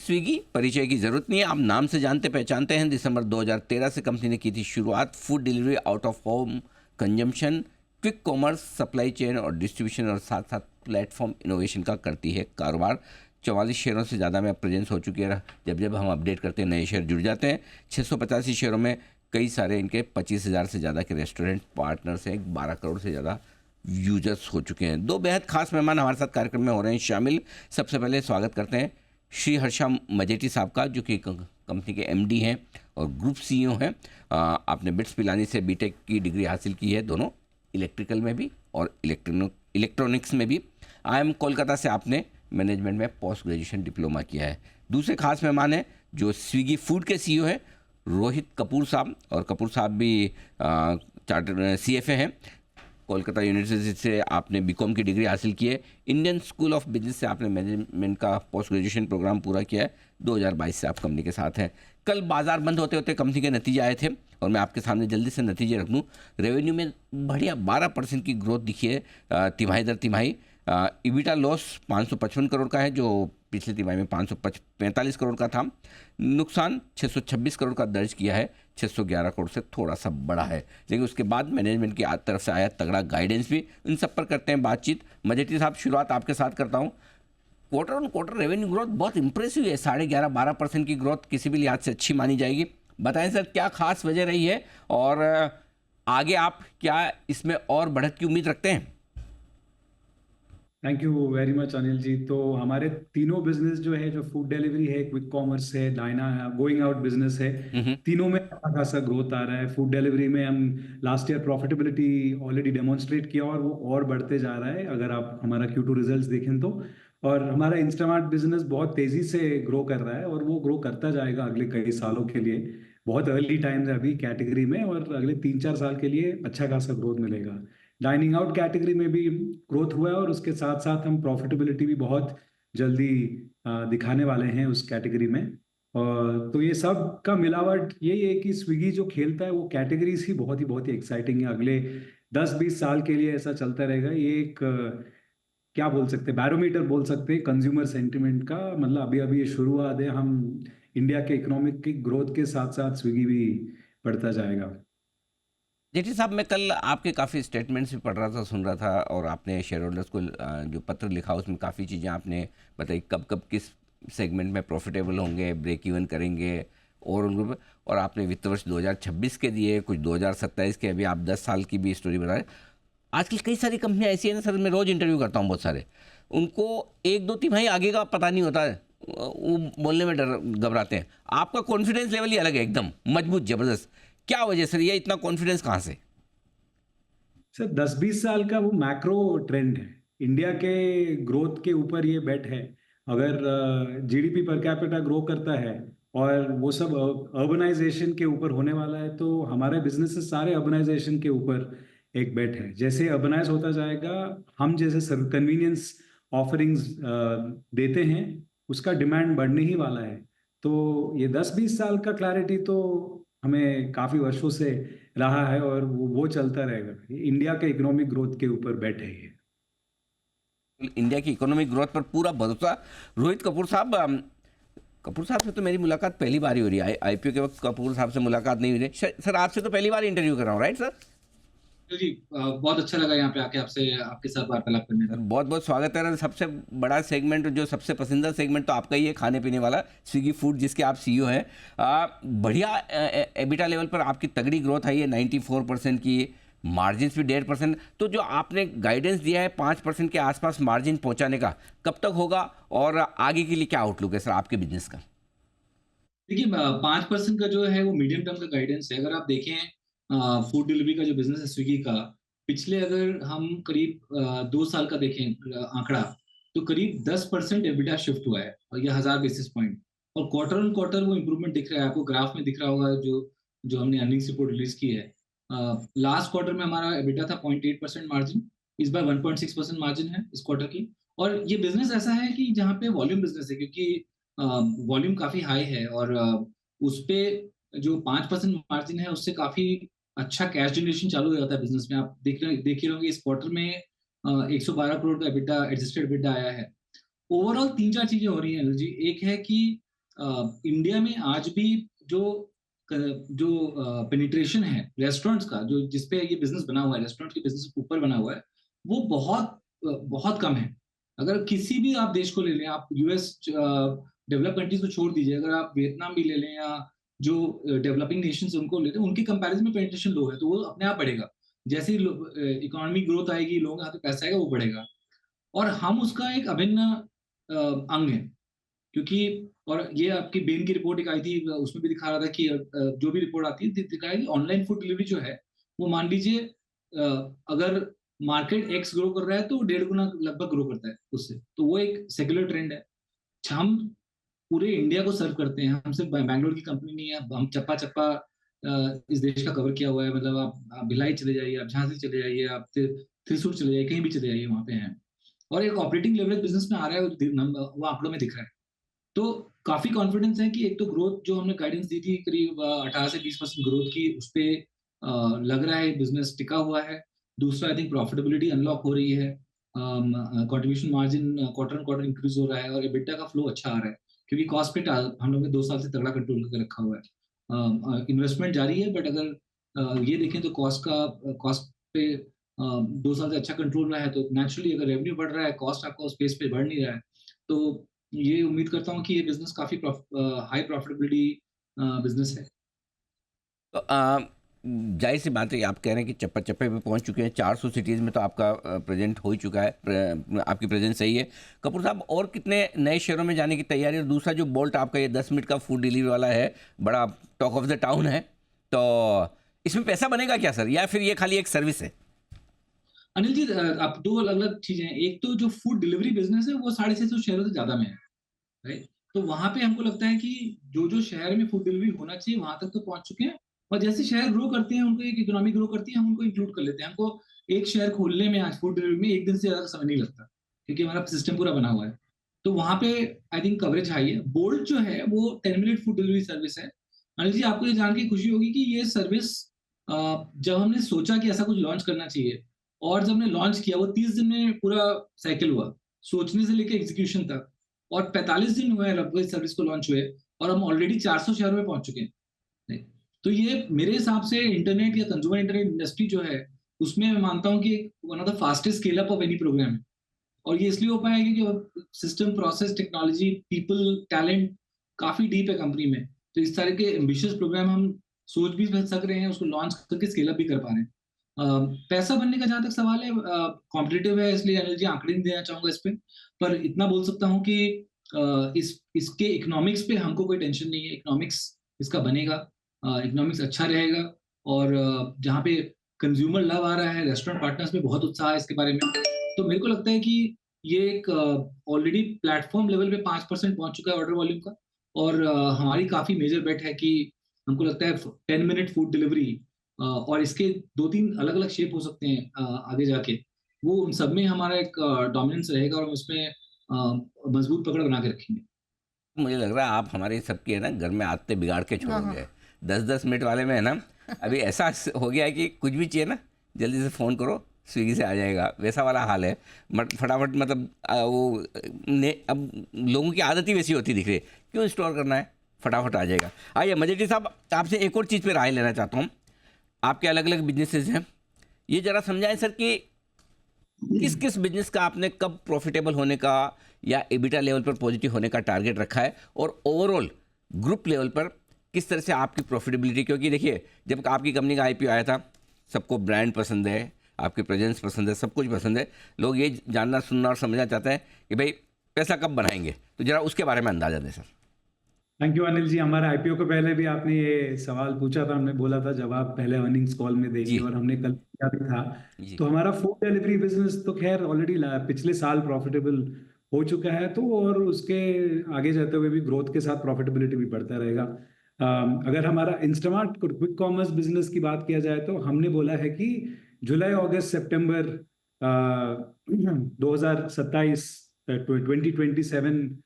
Swiggy परिचय की जरूरत नहीं है, आप नाम से जानते पहचानते हैं। दिसंबर 2013 से कंपनी ने की थी शुरुआत। Food delivery, out of home consumption, quick commerce, supply chain और डिस्ट्रीब्यूशन और साथ साथ प्लेटफॉर्म इनोवेशन का करती है कारोबार। 44 शेयरों से ज़्यादा में प्रेजेंस हो चुकी है। जब जब हम अपडेट करते हैं नए शेयर जुड़ जाते हैं। 685 शेयरों में कई सारे इनके 25,000 से ज़्यादा के रेस्टोरेंट पार्टनर्स हैं। 12 करोड़ से ज़्यादा यूजर्स हो चुके हैं। दो बेहद खास मेहमान हमारे साथ कार्यक्रम में हो रहे हैं शामिल। सबसे पहले स्वागत करते हैं श्री हर्षा मजेठी साहब का, जो कि कंपनी के एमडी हैं और ग्रुप सीईओ हैं। आपने बिट्स पिलानी से बीटेक की डिग्री हासिल की है, दोनों इलेक्ट्रिकल में भी और इलेक्ट्रॉनिक्स में भी। IIM कोलकाता से आपने मैनेजमेंट में पोस्ट ग्रेजुएशन डिप्लोमा किया है। दूसरे खास मेहमान हैं जो स्विगी फूड के सीईओ हैं, रोहित कपूर साहब। और कपूर साहब भी चार्टर्ड CFA हैं। कोलकाता यूनिवर्सिटी से आपने बीकॉम की डिग्री हासिल की है। इंडियन स्कूल ऑफ बिजनेस से आपने मैनेजमेंट का पोस्ट ग्रेजुएशन प्रोग्राम पूरा किया है। 2022 से आप कंपनी के साथ हैं। कल बाजार बंद होते होते कंपनी के नतीजे आए थे और मैं आपके सामने जल्दी से नतीजे रख दूँ। रेवेन्यू में बढ़िया 12% की ग्रोथ दिखी है तिमाही दर तिमाही। इबिटा लॉस 555 करोड़ का है, जो पिछले तिमाही में 545 करोड़ का था। नुकसान 626 करोड़ का दर्ज किया है, 611 करोड़ से थोड़ा सा बड़ा है। लेकिन उसके बाद मैनेजमेंट की तरफ से आया तगड़ा गाइडेंस भी। इन सब पर करते हैं बातचीत। मजेठी साहब, शुरुआत आपके साथ करता हूँ। Quarter on quarter revenue growth बहुत इंप्रेसिव है। 11.5-12% की ग्रोथ किसी भी लिहाज से अच्छी मानी जाएगी। बताएं सर, क्या खास वजह रही है और आगे आप क्या इसमें और बढ़त की उम्मीद रखते हैं? Thank you very much Anil ji. तो हमारे तीनों बिजनेस जो है, जो फूड डिलीवरी है, क्विक कॉमर्स है, डायना गोइंग आउट बिजनेस है, तीनों में अच्छा खासा ग्रोथ आ रहा है। फूड डिलीवरी में हम last year profitability already demonstrate किया और वो और बढ़ते जा रहा है, अगर आप हमारा Q2 रिजल्ट्स देखें तो। और हमारा इंस्टामार्ट बिजनेस बहुत तेजी से ग्रो कर रहा है और वो ग्रो करता जाएगा अगले कई सालों के लिए। बहुत अर्ली टाइम्स है अभी कैटेगरी में, और अगले 3-4 साल के लिए अच्छा खासा ग्रोथ मिलेगा। डाइनिंग आउट कैटेगरी में भी ग्रोथ हुआ है और उसके साथ साथ हम प्रॉफिटेबिलिटी भी बहुत जल्दी दिखाने वाले हैं उस कैटेगरी में। और तो ये सब का मिलावट यही है कि स्विगी जो खेलता है वो कैटेगरीज ही बहुत ही एक्साइटिंग है। अगले 10-20 साल के लिए ऐसा चलता रहेगा। ये एक क्या बोल सकते हैं, बैरोमीटर बोल सकते हैं कंज्यूमर सेंटिमेंट का। मतलब अभी अभी ये शुरुआत है। हम इंडिया के इकोनॉमिक की ग्रोथ के साथ साथ स्विगी भी बढ़ता जाएगा। जेठी साहब, मैं कल आपके काफ़ी स्टेटमेंट्स भी पढ़ रहा था, सुन रहा था, और आपने शेयर होल्डर्स को जो पत्र लिखा उसमें काफ़ी चीज़ें आपने बताई, कब कब किस सेगमेंट में प्रॉफिटेबल होंगे, ब्रेक इवन करेंगे, और उनको, और आपने वित्त वर्ष 2026 के दिए, कुछ 2027 के, अभी आप 10 साल की भी स्टोरी बता रहे। आजकल कई सारी कंपनियां ऐसी हैं ना सर, मैं रोज़ इंटरव्यू करता हूँ बहुत सारे, उनको 1-2 तिमाही आगे का पता नहीं होता है, वो बोलने में डर घबराते हैं। आपका कॉन्फिडेंस लेवल ही अलग है, एकदम मजबूत, ज़बरदस्त। क्या वजह सर, ये इतना कॉन्फिडेंस कहाँ से? सर 10-20 साल का वो मैक्रो ट्रेंड है। इंडिया के ग्रोथ के ऊपर ये बेट है। अगर जीडीपी पर कैपिटा ग्रो करता है और वो सब अर्बनाइजेशन के ऊपर होने वाला है, तो हमारे बिजनेसेस सारे अर्बनाइजेशन के ऊपर एक बेट है। जैसे अर्बनाइज होता जाएगा, हम जैसे कन्वीनियंस ऑफरिंग्स देते हैं, उसका डिमांड बढ़ने ही वाला है। तो ये 10-20 साल का क्लैरिटी तो हमें काफ़ी वर्षों से रहा है और वो चलता रहेगा। इंडिया के इकोनॉमिक ग्रोथ के ऊपर बेट है ये। इंडिया की इकोनॉमिक ग्रोथ पर पूरा भरोसा। रोहित कपूर साहब, कपूर साहब से तो मेरी मुलाकात पहली बार ही हो रही है। IPO के वक्त कपूर साहब से मुलाकात नहीं हुई थी। सर आपसे तो पहली बार इंटरव्यू कर रहा हूँ, राइट सर? जी, बहुत अच्छा लगा यहाँ पे आके आपसे आपके साथ वार्तालाप करने सर में। बहुत बहुत स्वागत है। सबसे बड़ा सेगमेंट, जो सबसे पसंदीदा सेगमेंट तो आपका ही है, खाने पीने वाला, स्विगी फूड, जिसके आप CEO हैं। बढ़िया एबिटा लेवल पर आपकी तगड़ी ग्रोथ आई है, 94% की, मार्जिन भी 1.5%। तो जो आपने गाइडेंस दिया है 5% के आसपास मार्जिन पहुंचाने का, कब तक होगा और आगे के लिए क्या आउटलुक है सर आपके बिजनेस का? देखिए, 5% का जो है वो मीडियम टर्म का गाइडेंस है। अगर आप देखें फूड डिलीवरी का जो बिजनेस है स्विगी का, पिछले अगर हम करीब 2 साल का देखें आंकड़ा, तो करीब 10% एबिटा शिफ्ट हुआ है, और ये 1000 बेसिस पॉइंट। और क्वार्टर ऑन क्वार्टर वो इंप्रूवमेंट दिख रहा है, आपको ग्राफ में दिख रहा होगा, जो जो हमने अर्निंग्स रिपोर्ट रिलीज की है। लास्ट क्वार्टर में हमारा एबिटा था 0.8% मार्जिन, इस बार 1.6% मार्जिन है इस क्वार्टर की। और ये बिजनेस ऐसा है कि जहाँ पे वॉल्यूम बिजनेस है, क्योंकि वॉल्यूम काफी हाई है, और उस पे जो 5% मार्जिन है उससे काफी अच्छा कैश जनरेशन चालू हो जाता है बिजनेस में। आप देख ही रहोगे, इस क्वार्टर में 112 करोड़ का एबिटा, एडजस्टेड एबिटा आया है। ओवरऑल 3-4 चीजें हो रही हैं अनिल जी। एक है कि इंडिया में आज भी जो पेनिट्रेशन है रेस्टोरेंट्स का, जो जिसपे ये बिजनेस बना हुआ है, रेस्टोरेंट के बिजनेस के ऊपर बना हुआ है, वो बहुत कम है। अगर किसी भी आप देश को ले लें, आप यूएस डेवलप कंट्रीज को छोड़ दीजिए, अगर आप वियतनाम भी ले लें या जो डेवलपिंग नेशंस उनको ले लें, उनके कंपैरिजन में पेनिट्रेशन लो है, तो वो अपने आप बढ़ेगा। जैसे ही इकोनॉमी ग्रोथ आएगी, लोगों के हाथ में पैसा आएगा, वो बढ़ेगा। और हम उसका एक अभिन्न अंग है, क्योंकि और ये आपकी बेन की रिपोर्ट एक आई थी, उसमें भी दिखा रहा था कि जो भी रिपोर्ट आती है दिखा है कि ऑनलाइन फूड डिलीवरी जो है, वो मान लीजिए अगर मार्केट एक्स ग्रो कर रहा है तो 1.5 गुना लगभग ग्रो करता है उससे, तो वो एक सेक्युलर ट्रेंड है। हम पूरे इंडिया को सर्व करते हैं, हम सिर्फ बैंगलोर की कंपनी नहीं है, हम चप्पा चप्पा इस देश का कवर किया हुआ है। मतलब आप भिलाई चले जाइए, आप झांसी चले जाइए, आप त्रिशूर चले जाइए, कहीं भी चले जाइए, वहां पे हैं। और एक ऑपरेटिंग लेवरेज बिजनेस में आ रहा है, वो आंकड़ों में दिख रहा है। तो काफी कॉन्फिडेंस है कि एक तो ग्रोथ जो हमने गाइडेंस दी थी करीब 18 से 20% ग्रोथ की, उस पे लग रहा है बिजनेस टिका हुआ है। दूसरा, आई थिंक प्रॉफिटेबिलिटी अनलॉक हो रही है, contribution margin quarter on quarter increase हो रहा है, और एबिटा का फ्लो अच्छा आ रहा है, क्योंकि कॉस्ट पे हम लोग ने 2 साल से तगड़ा कंट्रोल करके रखा हुआ है। इन्वेस्टमेंट जारी है, बट अगर ये देखें तो कॉस्ट पे 2 साल से अच्छा कंट्रोल रहा है, तो नेचुरली अगर रेवेन्यू बढ़ रहा है, कॉस्ट आपका उस पेस पे बढ़ नहीं रहा है, तो ये उम्मीद करता हूँ कि ये बिजनेस काफी हाई प्रॉफिटेबिलिटी बिजनेस है। तो जाहिर सी बात है कि आप कह रहे हैं कि चप्पा चप्पे पे पहुंच चुके हैं, 400 सिटीज़ में तो आपका प्रेजेंट हो ही चुका है, आपकी प्रेजेंस सही है। कपूर साहब, और कितने नए शहरों में जाने की तैयारी है? और दूसरा जो बोल्ट आपका ये 10 मिनट का फूड डिलीवरी वाला है, बड़ा टॉक ऑफ द टाउन है, तो इसमें पैसा बनेगा क्या सर, या फिर ये खाली एक सर्विस है? अनिल जी, आप दो अलग अलग चीजें हैं। एक तो जो फूड डिलीवरी बिजनेस है वो 650 शहरों से ज्यादा में है, राइट? तो वहां पे हमको लगता है कि जो जो शहर में फूड डिलीवरी होना चाहिए वहां तक तो पहुंच चुके हैं। और जैसे शहर ग्रो करते हैं, उनको एक इकोनॉमी ग्रो करती है, हम उनको इंक्लूड कर लेते हैं। हमको एक शहर खोलने में आज फूड डिलीवरी में 1 दिन से ज्यादा समय नहीं लगता, क्योंकि हमारा सिस्टम पूरा बना हुआ है। तो वहां पे आई थिंक कवरेज हाई है। बोल्ट जो है वो 10 मिनट फूड डिलीवरी सर्विस है। अनिल जी, आपको ये जान के खुशी होगी कि ये सर्विस जब हमने सोचा कि ऐसा कुछ लॉन्च करना चाहिए, और जब हमने लॉन्च किया, वो 30 दिन में पूरा साइकिल हुआ, सोचने से लेकर एग्जीक्यूशन तक। और 45 दिन हुए हैं लगभग इस सर्विस को लॉन्च हुए, और हम ऑलरेडी 400 शहरों में पहुंच चुके हैं। तो ये मेरे हिसाब से इंटरनेट या कंज्यूमर इंटरनेट इंडस्ट्री जो है, उसमें मैं मानता हूँ कि one of the fastest scale up of any programme है। और ये इसलिए हो पाया क्योंकि system, process, technology, people, talent काफी डीप है कंपनी में। तो इस तरह के एम्बिशियस प्रोग्राम हम सोच भी सक रहे हैं, उसको लॉन्च करके स्केल अप भी कर पा रहे हैं। पैसा बनने का जहां तक सवाल है, कॉम्पिटिटिव है, इसलिए एनर्जी आंकड़े नहीं देना चाहूंगा इस पे। पर इतना बोल सकता हूँ कि इसके इकोनॉमिक्स पे हमको कोई टेंशन नहीं है। इकोनॉमिक्स इसका बनेगा, इकोनॉमिक्स अच्छा रहेगा। और जहाँ पे कंज्यूमर लव आ रहा है, रेस्टोरेंट पार्टनर्स में बहुत उत्साह है इसके बारे में। तो मेरे को लगता है कि ये एक ऑलरेडी प्लेटफॉर्म लेवल पे 5% पहुंच चुका है ऑर्डर वॉल्यूम का। और हमारी काफी मेजर बेट है कि हमको लगता है 10 मिनट फूड डिलीवरी, और इसके 2-3 अलग अलग शेप हो सकते हैं आगे जाके, वो उन सब में हमारा एक डोमिनेंस रहेगा, और हम उसमें मजबूत पकड़ बना के रखेंगे। मुझे लग रहा है आप हमारे सबकी है ना घर में आदतें बिगाड़ के हाँ, छोड़ोगे। 10-10 मिनट वाले में है ना, अभी ऐसा हो गया है कि कुछ भी चाहिए ना, जल्दी से फ़ोन करो, स्विगी से आ जाएगा, वैसा वाला हाल है। बट फटाफट मतलब अब लोगों की आदत ही वैसी होती दिख रही है, क्यों स्टोर करना है, फटाफट आ जाएगा। आइए मजेठी साहब, आपसे एक और चीज़ पे राय लेना चाहता हूँ। आपके अलग अलग बिजनेसेस हैं, ये ज़रा समझाएं सर कि किस किस बिजनेस का आपने कब प्रॉफिटेबल होने का या एबिटा लेवल पर पॉजिटिव होने का टारगेट रखा है, और ओवरऑल ग्रुप लेवल पर किस तरह से आपकी प्रॉफिटेबिलिटी? क्योंकि देखिए, जब आपकी कंपनी का आईपीओ आया था, सबको ब्रांड पसंद है, आपकी प्रेजेंस पसंद है, सब कुछ पसंद है, लोग ये जानना, सुनना और समझना चाहते हैं कि भाई पैसा कब बनाएंगे, तो जरा उसके बारे में अंदाजा दें सर। थैंक यू अनिल जी। हमारे आईपीओ के पहले भी आपने ये सवाल पूछा था, हमने बोला था जवाब पहले अर्निंग्स कॉल में देंगे, जी और हमने कल किया भी था। जी। तो हमारा फूड डिलीवरी बिजनेस तो खैर ऑलरेडी पिछले साल प्रॉफिटेबल हो चुका है, तो और उसके आगे जाते हुए भी ग्रोथ के साथ प्रॉफिटेबिलिटी भी बढ़ता रहेगा। अगर हमारा इंस्टामार्ट क्विक कॉमर्स बिजनेस की बात किया जाए, तो हमने बोला है कि जुलाई, अगस्त, सितंबर 2027 2027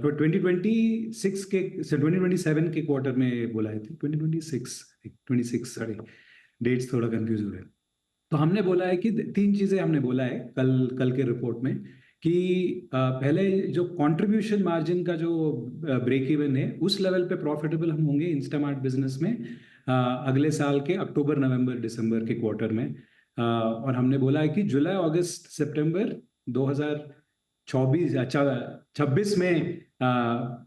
2026 के 2027 के क्वार्टर में बोला है, 2026 सॉरी, डेट्स थोड़ा कंफ्यूज हो रहे हैं। तो हमने बोला है कि 3 चीजें हमने बोला है कल के रिपोर्ट में, कि पहले जो कंट्रीब्यूशन मार्जिन का जो ब्रेक इवन है उस लेवल पे प्रॉफिटेबल हम होंगे इंस्टामार्ट बिजनेस में अगले साल के अक्टूबर नवंबर दिसंबर के क्वार्टर में। और हमने बोला है कि जुलाई अगस्त सितंबर 2026 में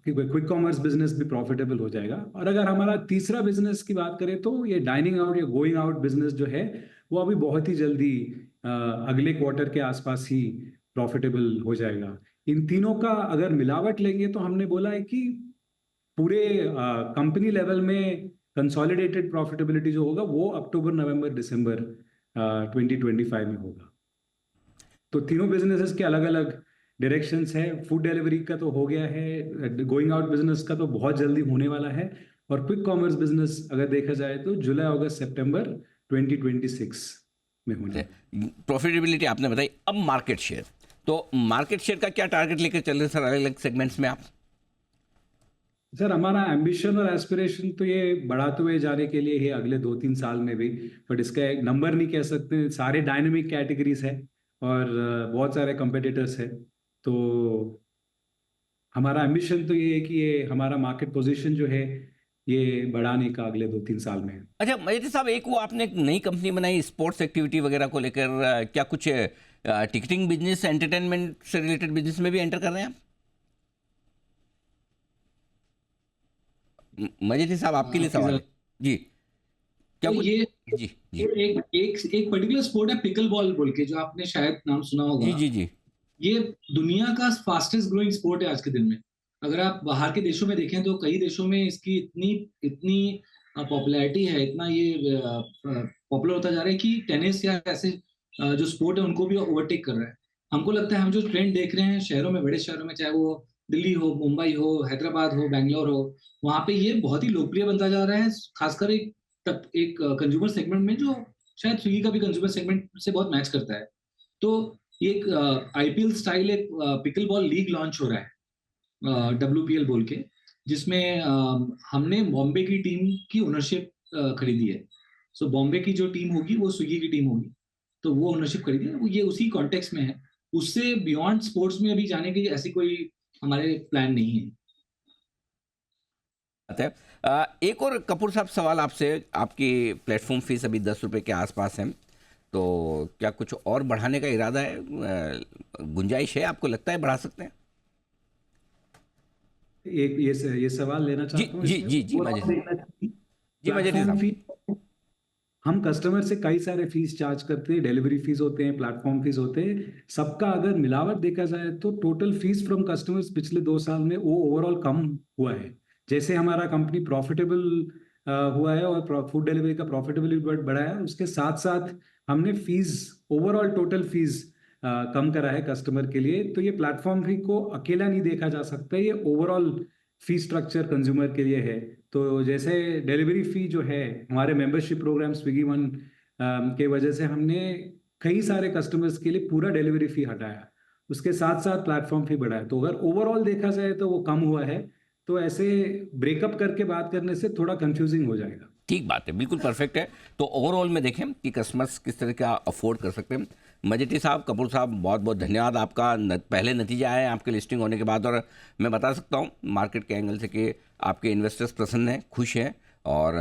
क्विक कॉमर्स बिजनेस भी प्रॉफिटेबल हो जाएगा। और अगर हमारा तीसरा बिजनेस की बात करें तो ये डाइनिंग आउट या गोइंग आउट बिजनेस जो है वो अभी बहुत ही जल्दी अगले क्वार्टर के आसपास ही प्रॉफिटेबल हो जाएगा। इन तीनों का अगर मिलावट लेंगे तो हमने बोला है कि पूरे कंपनी लेवल में कंसोलिडेटेड प्रॉफिटेबिलिटी जो होगा वो अक्टूबर नवंबर दिसंबर 2025 में होगा। तो तीनों बिजनेसेस के अलग अलग डायरेक्शंस है। फूड डिलीवरी का तो हो गया है, गोइंग आउट बिजनेस का तो बहुत जल्दी होने वाला है, और क्विक कॉमर्स बिजनेस अगर देखा जाए तो जुलाई अगस्त सितंबर 2026 में होने। प्रॉफिटेबिलिटी आपने बताई, अब मार्केट शेयर, तो मार्केट शेयर का क्या टारगेट लेकर चल रहे हैं सर अलग अलग सेगमेंट्स में आप? सर हमारा एम्बिशन और एस्पिरेशन तो ये बढ़ाते हुए जाने के लिए है अगले 2-3 साल में भी, बट इसका एक नंबर नहीं कह सकते। सारे डायनेमिक कैटेगरीज है और बहुत सारे कंपेटिटर्स है, तो हमारा एम्बिशन तो ये है कि ये हमारा मार्केट पोजीशन जो है ये बढ़ाने का अगले 2-3 साल में। अच्छा मजेद साहब, एक वो आपने एक नई कंपनी बनाई स्पोर्ट्स एक्टिविटी वगैरह को लेकर, क्या कुछ टिकटिंग बिजनेस एंटरटेनमेंट से रिलेटेड बिजनेस में भी एंटर कर रहे हैं आप? मजेद साहब आपके लिए सवाल है जी, क्या तो कुछ? ये जी जी एक पर्टिकुलर स्पोर्ट है पिकल बॉल बोल के, जो आपने शायद नाम सुना होगा। जी जी जी ये दुनिया का फास्टेस्ट ग्रोइंग स्पोर्ट है आज के दिन में। अगर आप बाहर के देशों में देखें तो कई देशों में इसकी इतनी इतनी पॉपुलैरिटी है, इतना ये पॉपुलर होता जा रहा है कि टेनिस या ऐसे जो स्पोर्ट है उनको भी ओवरटेक कर रहा है। हमको लगता है हम जो ट्रेंड देख रहे हैं शहरों में, बड़े शहरों में, चाहे वो दिल्ली हो, मुंबई हो, हैदराबाद हो, बैंगलोर हो, वहां पे ये बहुत ही लोकप्रिय बनता जा रहा है, खासकर एक कंज्यूमर सेगमेंट में जो शायद स्विगी का भी कंज्यूमर सेगमेंट से बहुत मैच करता है। तो एक आईपीएल स्टाइल एक पिकल बॉल लीग लॉन्च हो रहा है, WPL बोल के, जिसमें हमने बॉम्बे की टीम की ओनरशिप खरीदी है। सो बॉम्बे की जो टीम होगी वो स्विगी की टीम होगी, तो वो ओनरशिप खरीदी है। वो ये उसी कॉन्टेक्स्ट में है, उससे बियॉन्ड स्पोर्ट्स में अभी जाने की ऐसी कोई हमारे प्लान नहीं है। एक और कपूर साहब सवाल आपसे, आपकी प्लेटफॉर्म फीस अभी 10 रुपये के आसपास है, तो क्या कुछ और बढ़ाने का इरादा है, गुंजाइश है, आपको लगता है बढ़ा सकते हैं? एक ये सवाल लेना चाहता हूँ जी इसमें। जी जी मजेद प्लेटफॉर्म साहब। फी, हम कस्टमर से कई सारे फीस चार्ज करते हैं, डिलीवरी फीस होते हैं, प्लेटफॉर्म फीस होते हैं, सबका अगर मिलावट देखा जाए तो टोटल फीस फ्रॉम कस्टमर्स पिछले 2 साल में वो ओवरऑल कम हुआ है। जैसे हमारा कंपनी प्रॉफिटेबल हुआ है और फूड डिलीवरी का प्रॉफिटेबिलिटी बढ़ा है, उसके साथ साथ हमने फीस ओवरऑल टोटल फीस कम करा है कस्टमर के लिए। तो ये प्लेटफॉर्म फी को अकेला नहीं देखा जा सकता, ये ओवरऑल फी स्ट्रक्चर कंज्यूमर के लिए है। तो जैसे डिलीवरी फी जो है, हमारे मेंबरशिप प्रोग्राम स्विगी वन के वजह से हमने कई सारे कस्टमर्स के लिए पूरा डिलीवरी फी हटाया, उसके साथ साथ प्लेटफॉर्म फी बढ़ाया। तो अगर ओवरऑल देखा जाए तो वो कम हुआ है, तो ऐसे ब्रेकअप करके बात करने से थोड़ा कंफ्यूजिंग हो जाएगा। ठीक बात है, बिल्कुल परफेक्ट है। तो ओवरऑल में देखें कि कस्टमर्स किस तरह का अफोर्ड कर सकते हैं। मजेटी साहब, कपूर साहब, बहुत बहुत धन्यवाद। आपका पहले नतीजा है आपके लिस्टिंग होने के बाद, और मैं बता सकता हूँ मार्केट के एंगल से कि आपके इन्वेस्टर्स प्रसन्न हैं, खुश हैं, और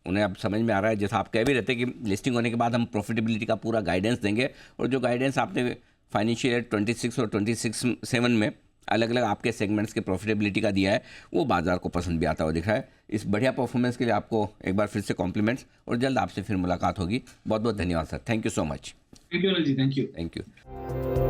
उन्हें अब समझ में आ रहा है, जैसा आप कह भी रहते कि लिस्टिंग होने के बाद हम प्रॉफिटेबिलिटी का पूरा गाइडेंस देंगे, और जो गाइडेंस आपने फाइनेंशियल ईयर 26 और 27 में अलग अलग आपके सेगमेंट्स के प्रॉफिटेबिलिटी का दिया है, वो बाजार को पसंद भी आता हुआ दिख रहा है। इस बढ़िया परफॉर्मेंस के लिए आपको एक बार फिर से कॉम्प्लीमेंट्स, और जल्द आपसे फिर मुलाकात होगी। बहुत बहुत धन्यवाद sir, thank you so much. Thank you Anil ji, thank you. Thank you.